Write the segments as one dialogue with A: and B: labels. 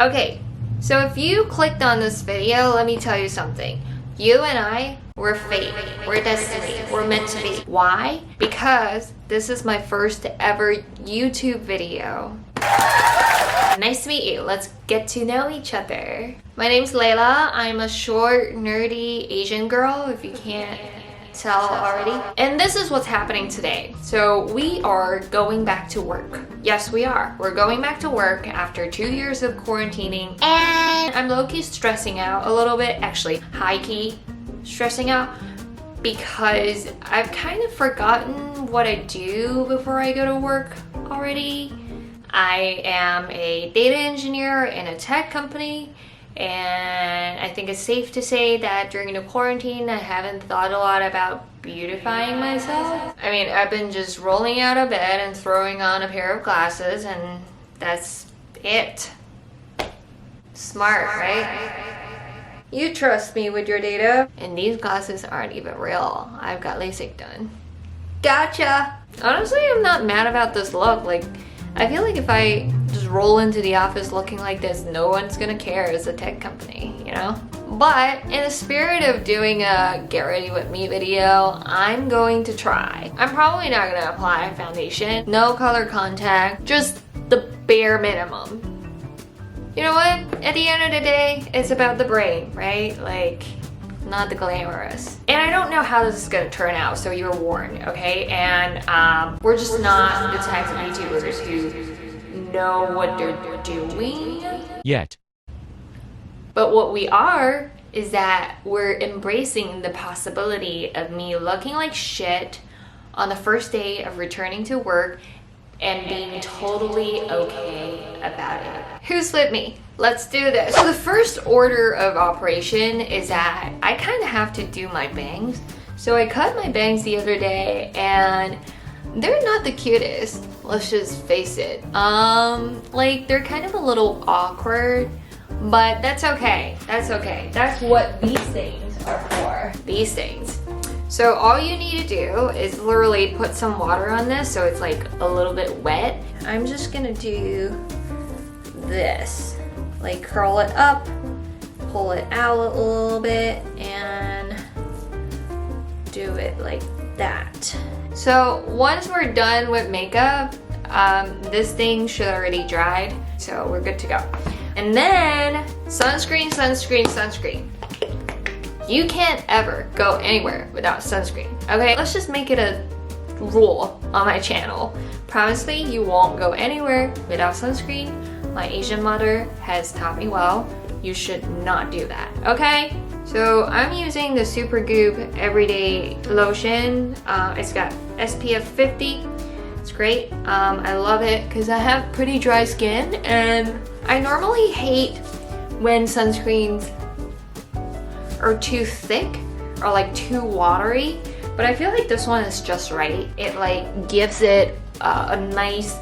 A: Okay, so if you clicked on this video, let me tell you something. You and I, we're fate, we're destiny, we're meant to be. Why? Because this is my first ever YouTube video. Nice to meet you. Let's get to know each other. My name's Layla. I'm a short, nerdy Asian girl, if you can't tell already. And this is what's happening today. So we are going back to work. Yes, we are. We're going back to work after 2 years of quarantining. And I'm low-key stressing out a little bit. Actually, high-key stressing out. Because I've kind of forgotten what I do before I go to work already. I am a data engineer in a tech company, and I think it's safe to say that during the quarantine I haven't thought a lot about beautifying myself. I mean, I've been just rolling out of bed and throwing on a pair of glasses, and that's it. Smart, right? You trust me with your data. And these glasses aren't even real. I've got LASIK done. Gotcha! Honestly, I'm not mad about this look. Like, I feel like if I just roll into the office looking like this, no one's gonna care. It's a tech company, you know? But in the spirit of doing a get ready with me video, I'm going to try. I'm probably not gonna apply foundation, no color contact, just the bare minimum. You know what? At the end of the day, it's about the brain, right? Like, not the glamorous. And I don't know how this is gonna turn out, so you're warned, okay? And we're just not the type of YouTubers who know what they're doing
B: yet.
A: But what we are is that we're embracing the possibility of me looking like shit on the first day of returning to work and being totally okay about it. Who's with me? Let's do this. So the first order of operation is that I kind of have to do my bangs. So I cut my bangs the other day and they're not the cutest. Let's just face it. Like, they're kind of a little awkward, but that's okay. That's okay. That's what these things are for. These things. So all you need to do is literally put some water on this so it's like a little bit wet. I'm just gonna do this. Like, curl it up, pull it out a little bit, and do it like that. So once we're done with makeup, this thing should already dried, so we're good to go. And then sunscreen, sunscreen, sunscreen. You can't ever go anywhere without sunscreen, okay? Let's just make it a rule on my channel. Promise me you won't go anywhere without sunscreen. My Asian mother has taught me well. You should not do that, okay? So I'm using the Supergoop Everyday Lotion. It's got SPF 50. It's great. I love it because I have pretty dry skin, and I normally hate when sunscreens are too thick or like too watery, but I feel like this one is just right. It like gives it a nice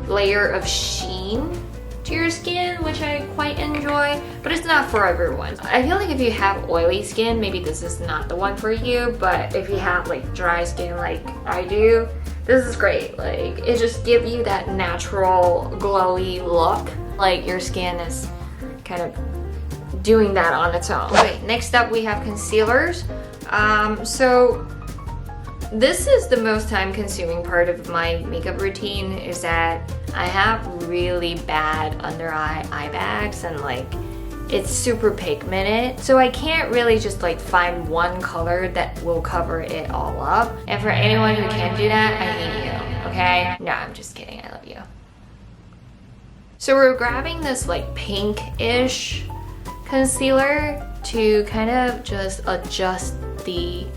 A: layer of sheen to your skin, which I quite enjoy, but it's not for everyone. I feel like if you have oily skin, maybe this is not the one for you, but if you have like dry skin like I do, this is great. Like, it just gives you that natural glowy look, like your skin is kind of doing that on its own. Okay, next up we have concealers. So this is the most time consuming part of my makeup routine, is that I have really bad under eye bags, and like it's super pigmented, so I can't really just like find one color that will cover it all up. And for anyone who can do that, I hate you, okay? No, I'm just kidding, I love you. So we're grabbing this like pink-ish concealer to kind of just adjust the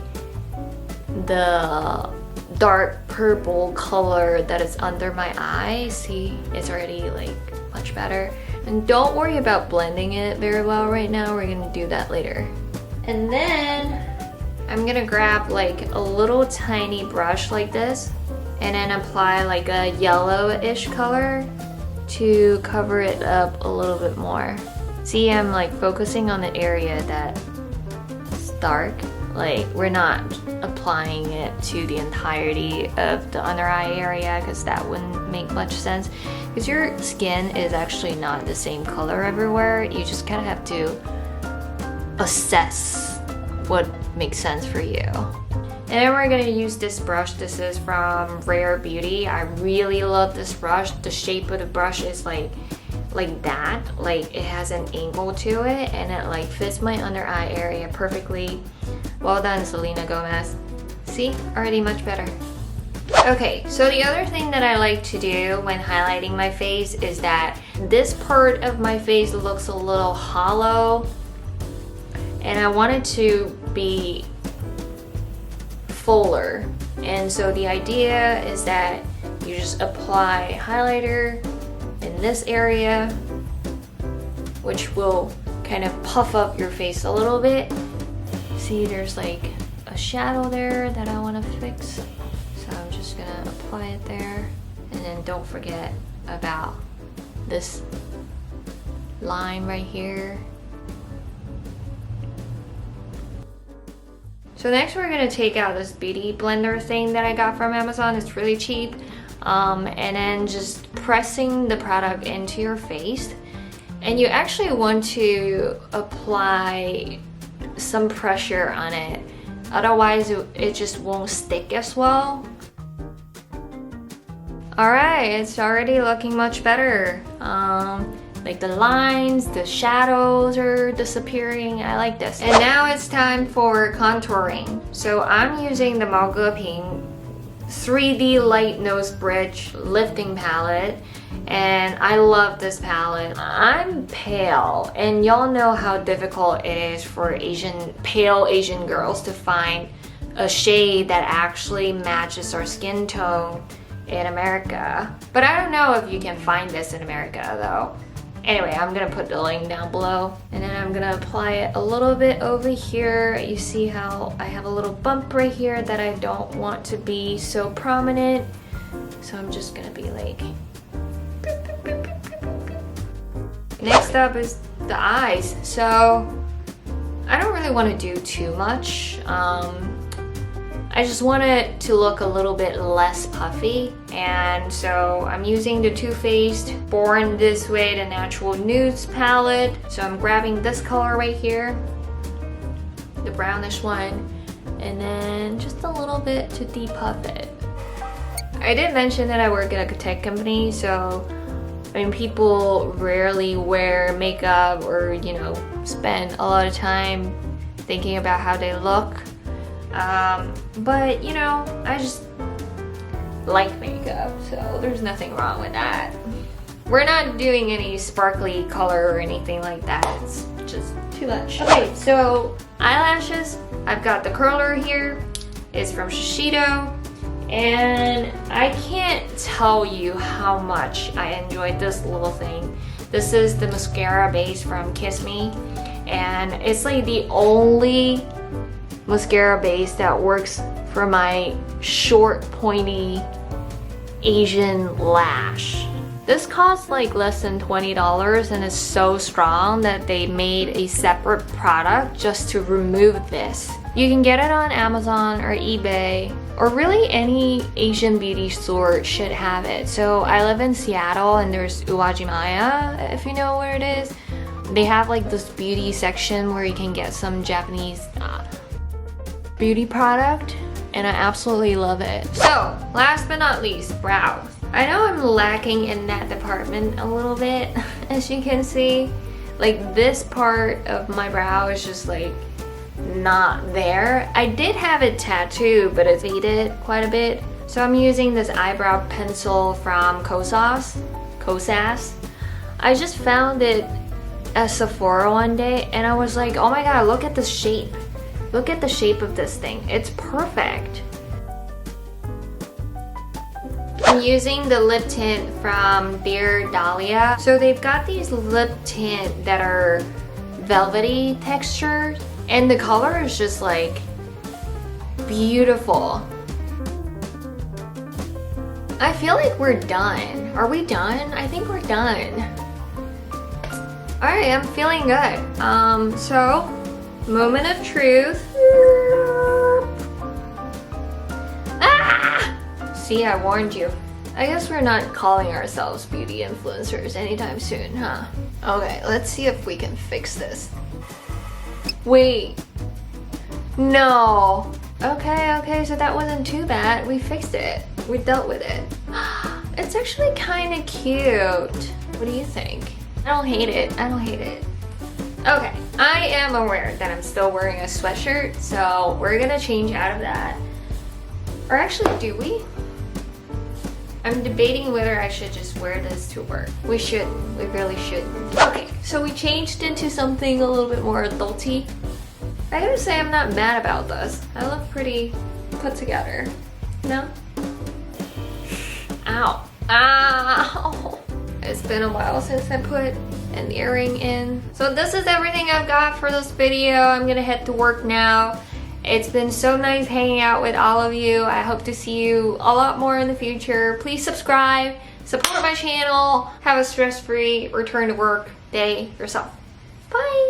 A: dark purple color that is under my eye. See, it's already like much better. And don't worry about blending it very well right now. We're gonna do that later. And then I'm gonna grab like a little tiny brush like this and then apply like a yellowish color to cover it up a little bit more. See, I'm like focusing on the area that is dark, Like, we're not applying it to the entirety of the under eye area because that wouldn't make much sense. Because your skin is actually not the same color everywhere. You just kind of have to assess what makes sense for you. And then we're gonna use this brush. This is from Rare Beauty. I really love this brush. The shape of the brush is like that. Like, it has an angle to it and it like fits my under eye area perfectly. Well done, Selena Gomez. See, already much better. Okay, so the other thing that I like to do when highlighting my face is that this part of my face looks a little hollow and I want it to be fuller. And so the idea is that you just apply highlighter in this area, which will kind of puff up your face a little bit. See, there's like a shadow there that I want to fix. So I'm just gonna apply it there. And then don't forget about this line right here. So next we're gonna take out this beauty blender thing that I got from Amazon. It's really cheap. And then just pressing the product into your face. And you actually want to apply some pressure on it. Otherwise it just won't stick as well. Alright, it's already looking much better. Like the lines, the shadows are disappearing. I like this. And now it's time for contouring. So I'm using the Pink 3D Light Nose Bridge Lifting Palette. And I love this palette. I'm pale, and y'all know how difficult it is for pale Asian girls to find a shade that actually matches our skin tone in America. But I don't know if you can find this in America though. Anyway, I'm gonna put the link down below, and then I'm gonna apply it a little bit over here. You see how I have a little bump right here that I don't want to be so prominent. So I'm just gonna be like, next up is the eyes. So I don't really want to do too much. I just want it to look a little bit less puffy, and so I'm using the Too Faced Born This Way the Natural Nudes palette. So I'm grabbing this color right here, the brownish one, and then just a little bit to depuff it. I did mention that I work at a tech company, so I mean, people rarely wear makeup or, you know, spend a lot of time thinking about how they look. But, you know, I just like makeup, so there's nothing wrong with that. We're not doing any sparkly color or anything like that. It's just too much. Okay, so eyelashes. I've got the curler here. It's from Shiseido. And I can't tell you how much I enjoyed this little thing. This is the mascara base from Kiss Me, and it's like the only mascara base that works for my short, pointy Asian lash. This costs like less than $20 and is so strong that they made a separate product just to remove this. You can get it on Amazon or eBay, or really any Asian beauty store should have it. So I live in Seattle and there's Uwajimaya, if you know where it is. They have like this beauty section where you can get some Japanese beauty product, and I absolutely love it. So last but not least, brows. I know I'm lacking in that department a little bit, as you can see. Like, this part of my brow is just like not there. I did have it tattooed, but it faded quite a bit. So I'm using this eyebrow pencil from Kosas. I just found it at Sephora one day and I was like, oh my god, look at the shape. Look at the shape of this thing. It's perfect. I'm using the lip tint from Dear Dahlia. So they've got these lip tint that are velvety texture, and the color is just like beautiful. I feel like we're done. Are we done? I think we're done. Alright, I'm feeling good. So moment of truth. See, I warned you. I guess we're not calling ourselves beauty influencers anytime soon, huh? Okay, let's see if we can fix this. Wait. No. Okay, so that wasn't too bad. We fixed it. We dealt with it. It's actually kind of cute. What do you think? I don't hate it. Okay, I am aware that I'm still wearing a sweatshirt, so we're gonna change out of that. Or actually, do we? I'm debating whether I should just wear this to work. We should. We really should. Okay, so we changed into something a little bit more adulty. I gotta say I'm not mad about this. I look pretty put together. No? Ow. Ow! It's been a while since I put an earring in. So this is everything I've got for this video. I'm gonna head to work now. It's been so nice hanging out with all of you. I hope to see you a lot more in the future. Please subscribe, support my channel, have a stress-free return to work day yourself. Bye!